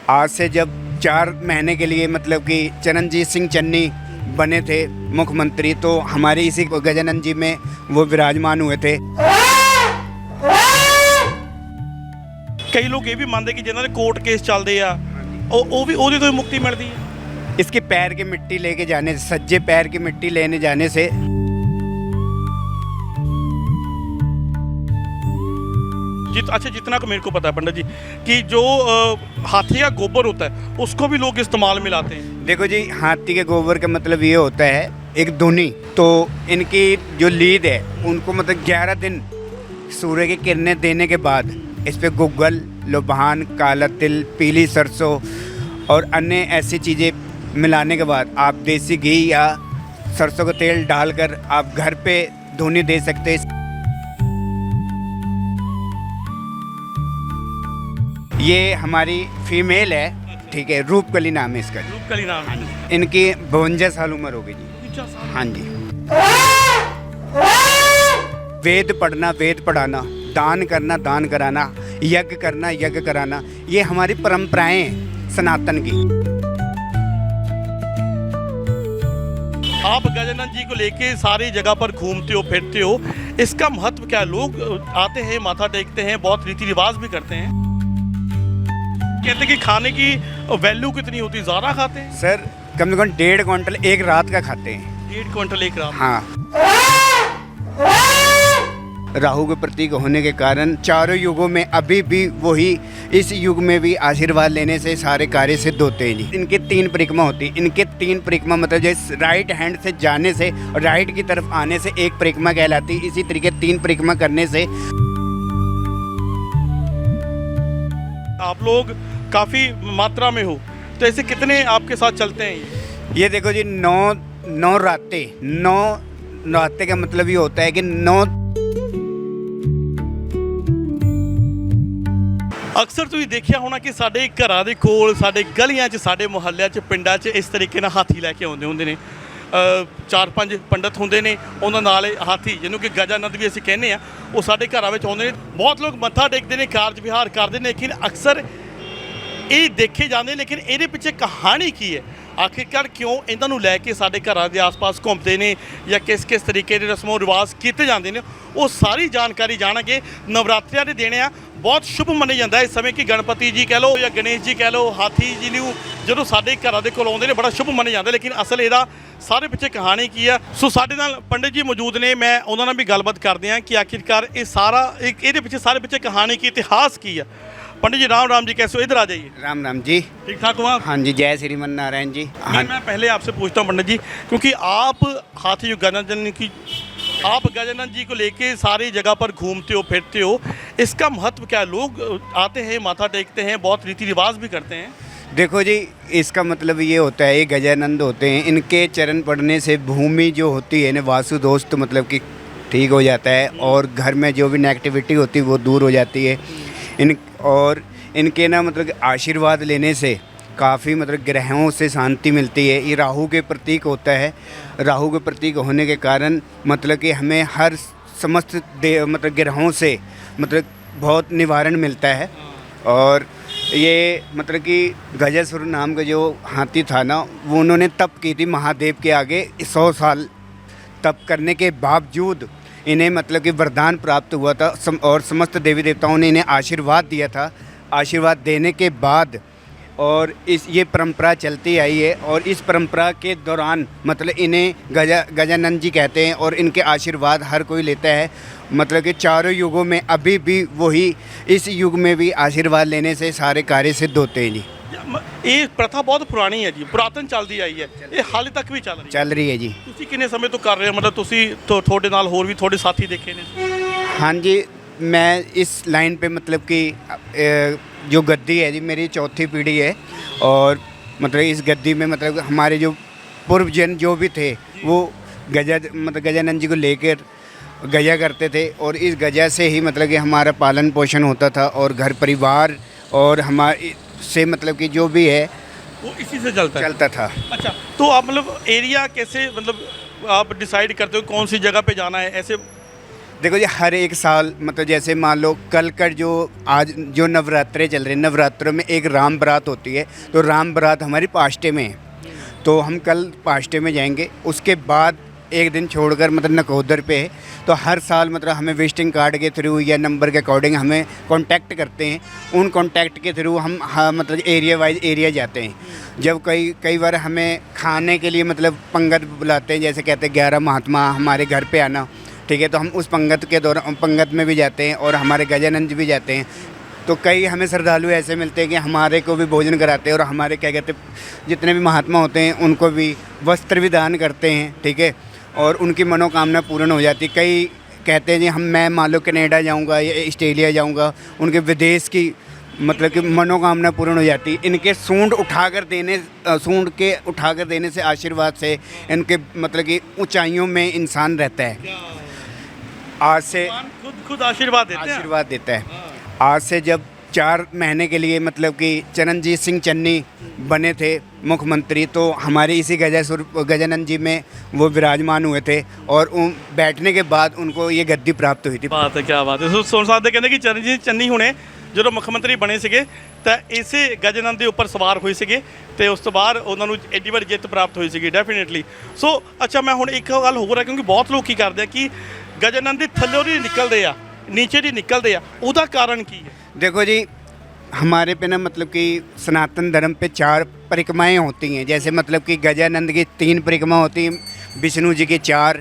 आज से जब 4 महीने के लिए मतलब कि चरणजीत सिंह चन्नी बने थे मुख्यमंत्री, तो हमारे इसी गजानन जी में वो विराजमान हुए थे। कई लोग ये भी मानते कि जिन्होंने कोर्ट केस चलते आ ਉਹਦੀ ਤੋਂ ਮੁਕਤੀ ਮਿਲਦੀ ਹੈ। इसके पैर की मिट्टी लेके जाने से, सज्जे पैर की मिट्टी लेने जाने से अच्छा जितना को मेरे को पता है पंडित जी कि जो हाथी का गोबर होता है उसको भी लोग इस्तेमाल में लाते हैं। देखो जी, हाथी के गोबर का मतलब ये होता है एक धुनी, तो इनकी जो लीद है उनको मतलब 11 दिन सूर्य की किरणें देने के बाद इस पे गुग्गल, लोबान, काला तिल, पीली सरसों और अन्य ऐसी चीज़ें मिलाने के बाद आप देसी घी या सरसों का तेल डालकर आप घर पे धुनी दे सकते हैं। ये हमारी फीमेल है, ठीक है, रूपकली नाम है इसका। रूपकली नाम है। इनकी 52 साल उम्र होगी जी। हाँ जी। वेद पढ़ना, वेद पढ़ाना, दान करना, दान कराना, यज्ञ करना, यज्ञ कराना, ये हमारी परंपराएं हैं सनातन की। आप गजानन जी को लेके सारी जगह पर घूमते हो, फिरते हो, इसका महत्व क्या है? लोग आते हैं, माथा टेकते हैं, बहुत रीति रिवाज भी करते हैं। कहते हैं कि खाने की वैल्यू कितनी होती है, ज़्यादा खाते हैं? सर कम से कम 1.5 क्विंटल एक रात का खाते हैं। 1.5 क्विंटल एक रात? हाँ। राहु के प्रतीक होने के कारण चारों युगों में अभी भी वही, इस युग में भी आशीर्वाद लेने से सारे कार्य सिद्ध होते हैं जी। इनके 3 परिक्रमा होती है। इनके 3 परिक्रमा मतलब जैसे राइट हैंड से जाने से और राइट की तरफ आने से एक परिक्रमा कहलाती है। इसी तरीके 3 परिक्रमा करने से आप लोग काफ़ी मात्रा में हो, तो ऐसे कितने आपके साथ चलते हैं? ये देखो जी, 9 राते का मतलब ये होता है कि 9। ਅਕਸਰ ਤੁਸੀਂ ਦੇਖਿਆ ਹੋਣਾ ਕਿ ਸਾਡੇ ਘਰਾਂ ਦੇ ਕੋਲ, ਸਾਡੇ ਗਲੀਆਂ 'ਚ, ਸਾਡੇ ਮੁਹੱਲਿਆਂ 'ਚ, ਪਿੰਡਾਂ 'ਚ ਇਸ ਤਰੀਕੇ ਨਾਲ ਹਾਥੀ ਲੈ ਕੇ ਆਉਂਦੇ ਹੁੰਦੇ ਨੇ। 4-5 ਪੰਡਤ ਹੁੰਦੇ ਨੇ, ਉਹਨਾਂ ਨਾਲ ਹਾਥੀ, ਜਿਹਨੂੰ ਕਿ ਗਜਾਨੰਦ ਵੀ ਅਸੀਂ ਕਹਿੰਦੇ ਆ, ਉਹ ਸਾਡੇ ਘਰਾਂ ਵਿੱਚ ਆਉਂਦੇ ਨੇ। ਬਹੁਤ ਲੋਕ ਮੱਥਾ ਟੇਕਦੇ ਨੇ, ਕਾਰਜ ਵਿਹਾਰ ਕਰਦੇ ਨੇ, ਲੇਕਿਨ ਅਕਸਰ ਇਹ ਦੇਖੇ ਜਾਂਦੇ, ਲੇਕਿਨ ਇਹਦੇ ਪਿੱਛੇ ਕਹਾਣੀ ਕੀ ਹੈ? ਆਖਿਰਕਾਰ ਕਿਉਂ ਇਹਨਾਂ ਨੂੰ ਲੈ ਕੇ ਸਾਡੇ ਘਰਾਂ ਦੇ ਆਸ-ਪਾਸ ਘੁੰਮਦੇ ਨੇ ਜਾਂ ਕਿਸ ਤਰੀਕੇ ਦੇ ਰਸਮੋ ਰਿਵਾਜ ਕੀਤੇ ਜਾਂਦੇ ਨੇ, ਉਹ ਸਾਰੀ ਜਾਣਕਾਰੀ ਜਾਣਾਂਗੇ। ਨਵਰਾਤਰਿਆਂ ਦੇ ਦਿਨ ਆ, ਬਹੁਤ ਸ਼ੁਭ ਮੰਨਿਆ ਜਾਂਦਾ ਇਸ ਸਮੇਂ ਕਿ ਗਣਪਤੀ ਜੀ ਕਹਿ ਲਓ ਜਾਂ ਗਣੇਸ਼ ਜੀ ਕਹਿ ਲਓ, ਹਾਥੀ ਜੀ ਨੂੰ ਜਦੋਂ ਸਾਡੇ ਘਰਾਂ ਦੇ ਕੋਲ ਆਉਂਦੇ ਨੇ ਬੜਾ ਸ਼ੁਭ ਮੰਨਿਆ ਜਾਂਦਾ, ਲੇਕਿਨ ਅਸਲ ਇਹਦਾ ਸਾਰੇ ਪਿੱਛੇ ਕਹਾਣੀ ਕੀ ਆ? ਸੋ ਸਾਡੇ ਨਾਲ ਪੰਡਿਤ ਜੀ ਮੌਜੂਦ ਨੇ, ਮੈਂ ਉਹਨਾਂ ਨਾਲ ਵੀ ਗੱਲਬਾਤ ਕਰਦੇ ਹਾਂ ਕਿ ਆਖਿਰਕਾਰ ਇਹ ਸਾਰਾ ਇਹਦੇ ਪਿੱਛੇ ਸਾਰੇ ਪਿੱਛੇ ਕਹਾਣੀ ਕੀ, ਇਤਿਹਾਸ ਕੀ ਆ। पंडित जी राम जी, कैसे हो? इधर आ जाइए। राम जी, ठीक ठाक हो आप? हाँ जी, जय श्रीमन नारायण जी। हाँ, मैं पहले आपसे पूछता हूँ पंडित जी, क्योंकि आप हाथी गजानन की, आप गजानन जी को लेके सारी जगह पर घूमते हो, फिरते हो, इसका महत्व क्या है? लोग आते हैं, माथा टेकते हैं, बहुत रीति रिवाज भी करते हैं। देखो जी, इसका मतलब ये होता है, ये गजानंद होते हैं, इनके चरण पड़ने से भूमि जो होती है ना, वास्तु दोष मतलब कि ठीक हो जाता है, और घर में जो भी नेगेटिविटी होती है वो दूर हो जाती है। और इनके ना मतलब आशीर्वाद लेने से काफ़ी मतलब ग्रहों से शांति मिलती है। ये राहु के प्रतीक होता है। राहु के प्रतीक होने के कारण मतलब कि हमें हर समस्त मतलब ग्रहों से मतलब बहुत निवारण मिलता है। और ये मतलब कि गजासुर नाम का जो हाथी था ना, वो उन्होंने तप की थी महादेव के आगे। 100 साल तप करने के बावजूद इन्हें मतलब कि वरदान प्राप्त हुआ था, और समस्त देवी देवताओं ने इन्हें आशीर्वाद दिया था। आशीर्वाद देने के बाद और ये परंपरा चलती आई है, और इस परंपरा के दौरान मतलब इन्हें गजानंद जी कहते हैं, और इनके आशीर्वाद हर कोई लेता है। मतलब कि चारों युगों में अभी भी वही, इस युग में भी आशीर्वाद लेने से सारे कार्य सिद्ध होते हैं जी। ये प्रथा बहुत पुरानी है जी, पुरातन चलती आई है, ये हाल तक भी चल रही है जी। ਤੁਸੀਂ ਕਿੰਨੇ ਸਮੇਂ ਤੋਂ ਕਰ ਰਹੇ ਹੋ? मतलब ਤੁਸੀਂ ਤੁਹਾਡੇ ਨਾਲ ਹੋਰ ਵੀ ਤੁਹਾਡੇ ਸਾਥੀ ਦੇਖੇ ਨੇ? हाँ जी, मैं इस लाइन पे मतलब कि जो गद्दी है जी, मेरी 4थी पीढ़ी है, और मतलब इस गद्दी में मतलब हमारे जो पूर्वजन जो भी थे वो गजानंद जी को लेकर गजा करते थे, और इस गजा से ही मतलब कि हमारा पालन पोषण होता था, और घर परिवार और हमारे से मतलब कि जो भी है वो इसी से चलता था। अच्छा, तो आप मतलब एरिया कैसे मतलब आप डिसाइड करते हो कौन सी जगह पे जाना है? ऐसे देखो जी, हर एक साल मतलब जैसे मान लो कल का जो आज जो नवरात्रे चल रहे हैं, नवरात्रों में एक राम बारात होती है, तो राम बारात हमारी पाष्टे में है, तो हम कल पाष्टे में जाएंगे। उसके बाद एक दिन छोड़कर मतलब नकोदर पे है, तो हर साल मतलब हमें विजिटिंग कार्ड के थ्रू या नंबर के अकॉर्डिंग हमें कांटेक्ट करते हैं। उन कांटेक्ट के थ्रू हम मतलब एरिया वाइज एरिया जाते हैं। जब कई बार हमें खाने के लिए मतलब पंगत बुलाते हैं, जैसे कहते हैं 11 महात्मा हमारे घर पे आना, ठीक है, तो हम उस पंगत के दौरान पंगत में भी जाते हैं और हमारे गजानंद भी जाते हैं। तो कई हमें श्रद्धालु ऐसे मिलते हैं कि हमारे को भी भोजन कराते हैं और हमारे क्या कहते हैं जितने भी महात्मा होते हैं उनको भी वस्त्र भी दान करते हैं, ठीक है, और उनकी मनोकामना पूर्ण हो जाती है। कई कहते हैं जी मैं मान लो कनाडा जाऊंगा या ऑस्ट्रेलिया जाऊंगा, उनके विदेश की मतलब कि मनोकामना पूर्ण हो जाती है। इनके सूंड उठाकर देने से आशीर्वाद से इनके मतलब कि ऊंचाइयों में इंसान रहता है। आज से खुद आशीर्वाद देते हैं। आज से जब 4 महीने के लिए मतलब कि चरणजीत सिंह चन्नी बने थे मुख्यमंत्री, तो हमारे इसी गजानंद जी में वो विराजमान हुए थे और बैठने के बाद उनको ये गद्दी प्राप्त हुई थी। बात है, क्या बात है। ਸੁਣ ਸਕਦੇ ਕਹਿੰਦੇ ਕਿ ਚਰਨਜੀਤ ਚੰਨੀ ਹੁਣੇ ਜਦੋਂ ਮੁੱਖ ਮੰਤਰੀ ਬਣੇ ਸੀਗੇ ਤਾਂ ਇਸੇ ਗਜਾਨੰਦ ਦੇ ਉੱਪਰ ਸਵਾਰ ਹੋਏ ਸੀਗੇ ਤੇ ਉਸ ਤੋਂ ਬਾਅਦ ਉਹਨਾਂ ਨੂੰ ਐਡੀ ਵੱਡੀ ਜਿੱਤ ਪ੍ਰਾਪਤ ਹੋਈ ਸੀਗੀ ਡੈਫੀਨੇਟਲੀ। ਸੋ ਅੱਛਾ, ਮੈਂ ਹੁਣ ਇੱਕ ਗੱਲ ਹੋਰ ਹੈ ਕਿਉਂਕਿ ਬਹੁਤ ਲੋਕ ਕੀ ਕਰਦੇ ਆ ਕਿ ਗਜਾਨੰਦ ਦੇ ਥੱਲੇ ਦੀ ਨਿਕਲਦੇ ਆ, नीचे ਦੀ ਨਿਕਲਦੇ ਆ, ਉਹਦਾ ਕਾਰਨ ਕੀ ਹੈ? देखो जी, हमारे पे ना मतलब कि सनातन धर्म पे 4 परिक्रमाएँ होती हैं। जैसे मतलब कि गजानंद की 3 परिक्रमा होती हैं, विष्णु जी की 4,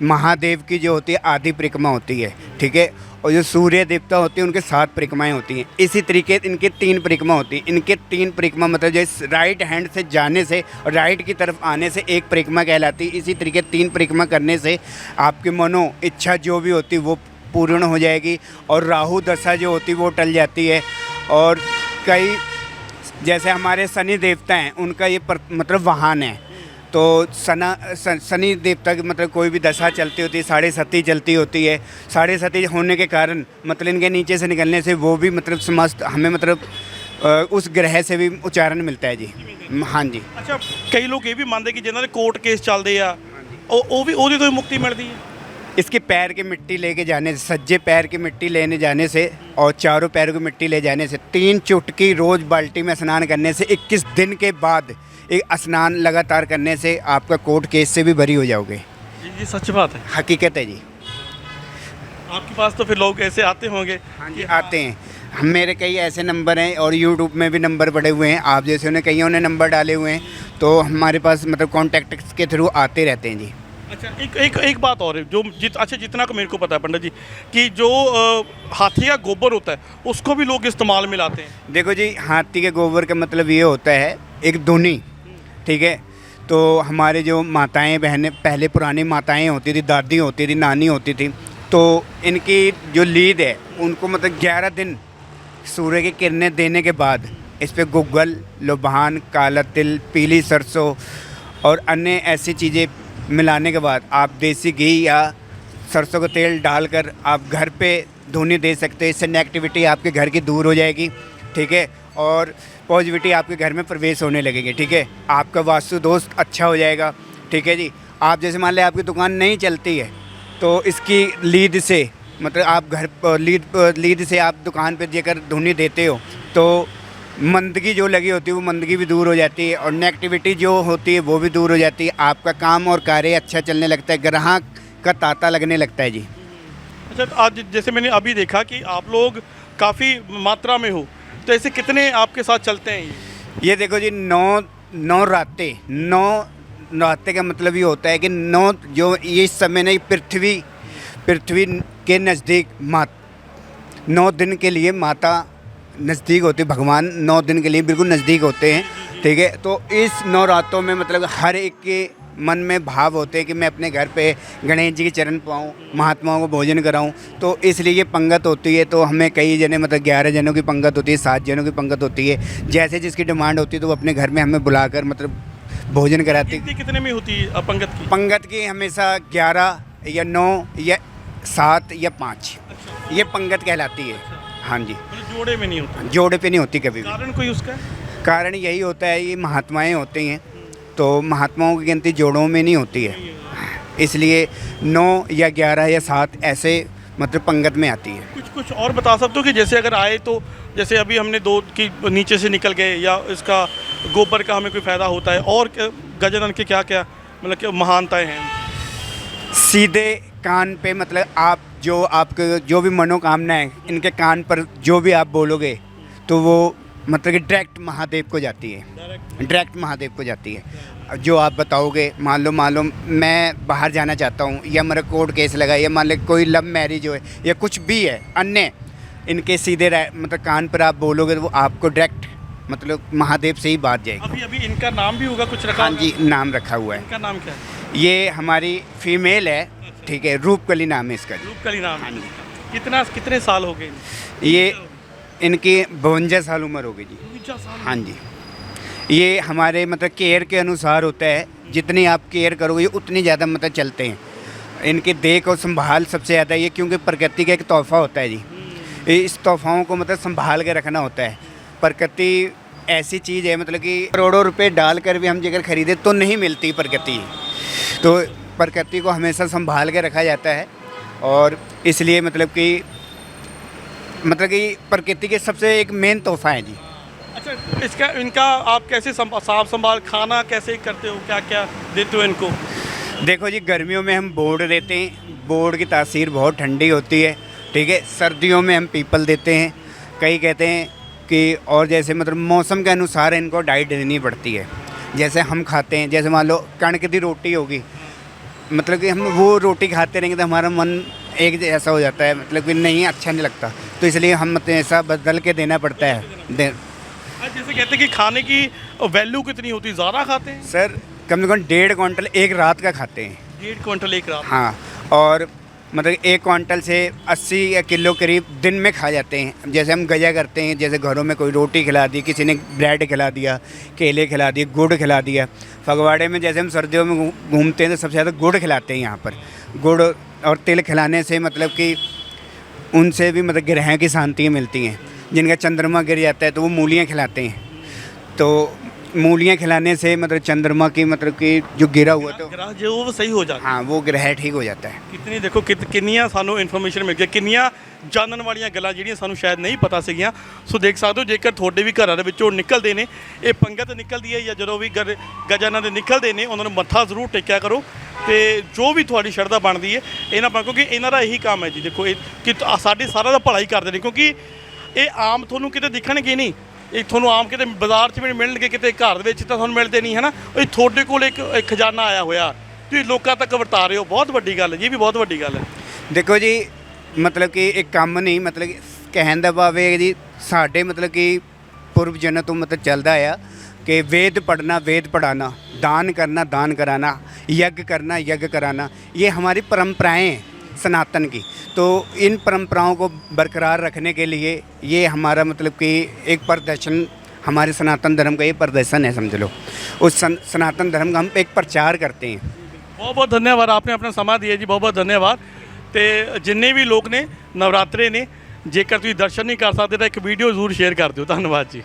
महादेव की जो होती है आदि परिक्रमा होती है, ठीक है, और जो सूर्य देवता होते हैं उनके 7 परिक्रमाएँ होती हैं। इसी तरीके इनके 3 परिक्रमा होती हैं। इनके 3 परिक्रमा मतलब जैसे राइट हैंड से जाने से और राइट की तरफ आने से एक परिक्रमा कहलाती है। इसी तरीके 3 परिक्रमा करने से आपकी मनो इच्छा जो भी होती है वो पूर्ण हो जाएगी और राहु दशा जो होती है वो टल जाती है। और कई जैसे हमारे शनि देवता हैं उनका ये मतलब वाहन है, तो शनि देवता की मतलब कोई भी दशा चलती होती है, 7.5 चलती होती है। 7.5 होने के कारण मतलब इनके नीचे से निकलने से वो भी मतलब समस्त हमें मतलब उस ग्रह से भी उच्चारण मिलता है जी। हाँ जी। अच्छा, कई लोग ये भी मानते कि जिन्होंने कोर्ट केस चलते आ ਉਹ ਵੀ ਉਹਦੀ ਤੋਂ ਮੁਕਤੀ ਮਿਲਦੀ ਹੈ। इसके पैर की मिट्टी लेके जाने से, सज्जे पैर की मिट्टी लेने जाने से और चारों पैरों की मिट्टी ले जाने से, 3 चुटकी रोज़ बाल्टी में स्नान करने से 21 दिन के बाद एक स्नान लगातार करने से आपका कोर्ट केस से भी बरी हो जाओगे। ये सच बात है, हकीकत है जी। आपके पास तो फिर लोग ऐसे आते होंगे? हाँ जी, आते हैं। हम मेरे कई ऐसे नंबर हैं और यूट्यूब में भी नंबर पड़े हुए हैं, आप जैसे उन्हें कईयों ने नंबर डाले हुए हैं, तो हमारे पास मतलब कॉन्टैक्ट के थ्रू आते रहते हैं जी। अच्छा, एक बात और है जो जितना को मेरे को पता है पंडित जी कि जो हाथी का गोबर होता है उसको भी लोग इस्तेमाल में लाते हैं। देखो जी, हाथी के गोबर का मतलब ये होता है एक धुनी, ठीक है, तो हमारे जो माताएं बहनें पहले पुरानी माताएं होती थी, दादी होती थी, नानी होती थी, तो इनकी जो लीद है उनको मतलब 11 दिन सूर्य की किरणें देने के बाद इस पर गुग्गल, लोबान, काला तिल, पीली सरसों और अन्य ऐसी चीज़ें मिलाने के बाद आप देसी घी या सरसों का तेल डालकर आप घर पे धुनी दे सकते हैं। इससे नेगेटिविटी आपके घर की दूर हो जाएगी, ठीक है, और पॉजिटिविटी आपके घर में प्रवेश होने लगेगी, ठीक है, आपका वास्तु दोष अच्छा हो जाएगा, ठीक है जी। आप जैसे मान लें आपकी दुकान नहीं चलती है तो इसकी लीद से मतलब आप घर लीद से आप दुकान पे देकर धुनी देते हो तो मंदगी जो लगी होती है वो मंदगी भी दूर हो जाती है और नेगेटिविटी जो होती है वो भी दूर हो जाती है। आपका काम और कार्य अच्छा चलने लगता है, ग्राहक का तांता लगने लगता है जी। अच्छा, तो आज जैसे मैंने अभी देखा कि आप लोग काफ़ी मात्रा में हो, तो ऐसे कितने आपके साथ चलते हैं? ये देखो जी, 9 रातें का मतलब ये होता है कि 9 जो ये इस समय नहीं पृथ्वी के नज़दीक 9 दिन के लिए माता नज़दीक होती है, भगवान 9 दिन के लिए बिल्कुल नज़दीक होते हैं, ठीक है। तो इस 9 रातों में मतलब हर एक के मन में भाव होते हैं कि मैं अपने घर पे गणेश जी के चरण पाऊँ, महात्माओं को भोजन कराऊँ, तो इसलिए ये पंगत होती है। तो हमें कई जने मतलब 11 जनों की पंगत होती है, 7 जनों की पंगत होती है, जैसे जिसकी डिमांड होती है तो वो अपने घर में हमें बुलाकर मतलब भोजन कराते हैं। कितने में होती है पंगत की? पंगत की हमेशा 11 या 9 या 7 या 5 ये पंगत कहलाती है। हाँ जी, जोड़े में नहीं होता? जोड़े पे नहीं होती कभी भी। कारण कोई उसका? कारण यही होता है, ये महात्माएं होती हैं, तो महात्माओं की गिनती जोड़ों में नहीं होती है। इसलिए 9 या 11 या 7 ऐसे मतलब पंगत में आती है। कुछ और बता सकते हो कि जैसे अगर आए तो जैसे अभी हमने 2 की नीचे से निकल गए, या इसका गोबर का हमें कोई फ़ायदा होता है, और गजानन के क्या क्या मतलब कि महानताएं हैं? सीधे कान पे मतलब आप जो आपके जो भी मनोकामना है इनके कान पर जो भी आप बोलोगे तो वो मतलब कि डायरेक्ट महादेव को जाती है, डायरेक्ट महादेव को जाती है। जो आप बताओगे, मान लो मैं बाहर जाना चाहता हूँ, या मेरा कोर्ट केस लगा, या मान लो कोई लव मैरिज हो या कुछ भी है अन्य, इनके सीधे मतलब कान पर आप बोलोगे तो वो आपको डायरेक्ट मतलब महादेव से ही बात जाएगी। अभी इनका नाम भी होगा कुछ रखा? हाँ जी, नाम रखा हुआ है। इनका नाम क्या है? ये हमारी फीमेल है, ठीक है, रूपकली नाम है इसका। रूपकली नाम। हाँ जी। कितने साल हो गए? ये इनकी 52 साल उम्र हो गई जी। 52 साल? हाँ जी। ये हमारे मतलब केयर के अनुसार होता है, जितनी आप केयर करोगे उतनी ज़्यादा मतलब चलते हैं। इनकी देख और संभाल सबसे ज़्यादा ये, क्योंकि प्रकृति का एक तोहफ़ा होता है जी। इस तोहफ़ाओं को मतलब संभाल के रखना होता है। प्रकृति ऐसी चीज़ है मतलब कि करोड़ों रुपए डालकर भी हम अगर खरीदे तो नहीं मिलती प्रकृति, तो प्रकृति को हमेशा संभाल के रखा जाता है। और इसलिए मतलब कि प्रकृति के सबसे एक मेन तोहफ़ा है जी। अच्छा, इनका आप कैसे साफ संभाल, खाना कैसे करते हो, क्या क्या देते हो इनको? देखो जी, गर्मियों में हम बोर्ड देते हैं, बोर्ड की तासीर बहुत ठंडी होती है, ठीक है। सर्दियों में हम पीपल देते हैं। कई कहते हैं कि और जैसे मतलब मौसम के अनुसार इनको डाइट देनी पड़ती है। जैसे हम खाते हैं, जैसे मान लो कणक की रोटी होगी, मतलब कि हम वो रोटी खाते रहेंगे तो हमारा मन एक जैसा हो जाता है, मतलब कि नहीं अच्छा नहीं लगता, तो इसलिए हम मतलब ऐसा बदल के देना पड़ता है। जैसे कहते हैं कि खाने की वैल्यू कितनी होती है, ज़्यादा खाते हैं? सर कम से कम 1.5 क्विंटल एक रात का खाते हैं। 1.5 क्विंटल एक रात? हाँ, और मतलब 1 क्विंटल से 80 या किलो करीब दिन में खा जाते हैं। जैसे हम गजा करते हैं, जैसे घरों में कोई रोटी खिला दी, किसी ने ब्रेड खिला दिया, केले खिला दिए, गुड़ खिला दिया। फगवाड़े में जैसे हम सर्दियों में घूमते हैं तो सबसे ज़्यादा गुड़ खिलाते हैं यहाँ पर। गुड़ और तिल खिलाने से मतलब कि उनसे भी मतलब ग्रह की शांति मिलती हैं। जिनका चंद्रमा गिर जाता है तो वो मूलियाँ खिलाते हैं, तो मूलियाँ खिलाने से मतलब चंद्रमा की मतलब कि जो गिरा हुआ तो ग्रह जो वो सही हो जाता है। हाँ, वो ग्रह ठीक हो जाता है। कितनी देखो कितनियां सानू इन्फॉर्मेशन मिल गई, कितनियां जानन वालियां गल्लां ਜਿਹੜੀਆਂ ਸਾਨੂੰ ਸ਼ਾਇਦ ਨਹੀਂ ਪਤਾ ਸੀਗੀਆਂ। ਸੋ ਦੇਖ ਸਕਦੇ ਹੋ, ਜੇਕਰ ਤੁਹਾਡੇ ਵੀ ਘਰਾਂ ਦੇ ਵਿੱਚੋਂ ਨਿਕਲਦੇ ਨੇ ਇਹ ਪੰਗਤ ਨਿਕਲਦੀ ਹੈ, ਜਾਂ ਜਦੋਂ ਵੀ ਗਜਾਨਾਂ ਦੇ ਨਿਕਲਦੇ ਨੇ ਉਹਨਾਂ ਨੂੰ ਮੱਥਾ ਜ਼ਰੂਰ ਟੇਕਿਆ ਕਰੋ, ਤੇ ਜੋ ਵੀ ਤੁਹਾਡੀ ਸ਼ਰਧਾ ਬਣਦੀ ਹੈ ਇਹਨਾਂ ਪਾ, ਕਿਉਂਕਿ ਇਹਨਾਂ ਦਾ ਇਹੀ ਕੰਮ ਹੈ ਜੀ। ਦੇਖੋ ਇਹ ਕਿ ਸਾਡੇ ਸਾਰਾ ਦਾ ਭਲਾ ਹੀ ਕਰਦੇ ਨੇ, ਕਿਉਂਕਿ ਇਹ ਆਮ ਤੁਹਾਨੂੰ ਕਿਤੇ ਦਿਖਣਗੇ ਨਹੀਂ, ਇਹ ਤੁਹਾਨੂੰ ਆਮ ਕਿਤੇ ਬਾਜ਼ਾਰ 'ਚ ਵੀ ਮਿਲਣਗੇ, ਕਿਤੇ ਘਰ ਦੇ ਵਿੱਚ ਤਾਂ ਤੁਹਾਨੂੰ ਮਿਲਦੇ ਨਹੀਂ, ਹੈ ਨਾ। ਇਹ ਤੁਹਾਡੇ ਕੋਲ ਇੱਕ ਖਜ਼ਾਨਾ ਆਇਆ ਹੋਇਆ, ਤੁਸੀਂ ਲੋਕਾਂ ਤੱਕ ਵਰਤਾ ਰਹੇ ਹੋ, ਬਹੁਤ ਵੱਡੀ ਗੱਲ ਹੈ ਜੀ, ਇਹ ਵੀ ਬਹੁਤ ਵੱਡੀ ਗੱਲ ਹੈ। ਦੇਖੋ ਜੀ, मतलब कि एक ਕੰਮ ਨਹੀਂ, मतलब ਕਹਿਣ ਦਾ ਭਾਵ ਹੈ ਜੀ, ਸਾਡੇ मतलब कि पूर्व जन्म तो मतलब चलता आया कि वेद पढ़ना, वेद पढ़ाना, दान करना, दान कराना, यज्ञ करना, यज्ञ कराना, ये हमारी परंपराएं हैं सनातन की। तो इन परंपराओं को बरकरार रखने के लिए ये हमारा मतलब कि एक प्रदर्शन, हमारे सनातन धर्म का ये प्रदर्शन है, समझ लो। उस सनातन धर्म का हम एक प्रचार करते हैं। बहुत बहुत धन्यवाद, आपने अपना समा दिया जी, बहुत बहुत धन्यवाद। ਤੇ ਜਿੰਨੇ ਵੀ ਲੋਕ ਨੇ ਨਵਰਾਤਰੇ ਨੇ, ਜੇਕਰ ਤੁਸੀਂ ਦਰਸ਼ਨ ਨਹੀਂ ਕਰ ਸਕਦੇ ਤਾਂ ਇੱਕ ਵੀਡੀਓ ਜ਼ਰੂਰ ਸ਼ੇਅਰ ਕਰ ਦਿਓ। ਧੰਨਵਾਦ ਜੀ।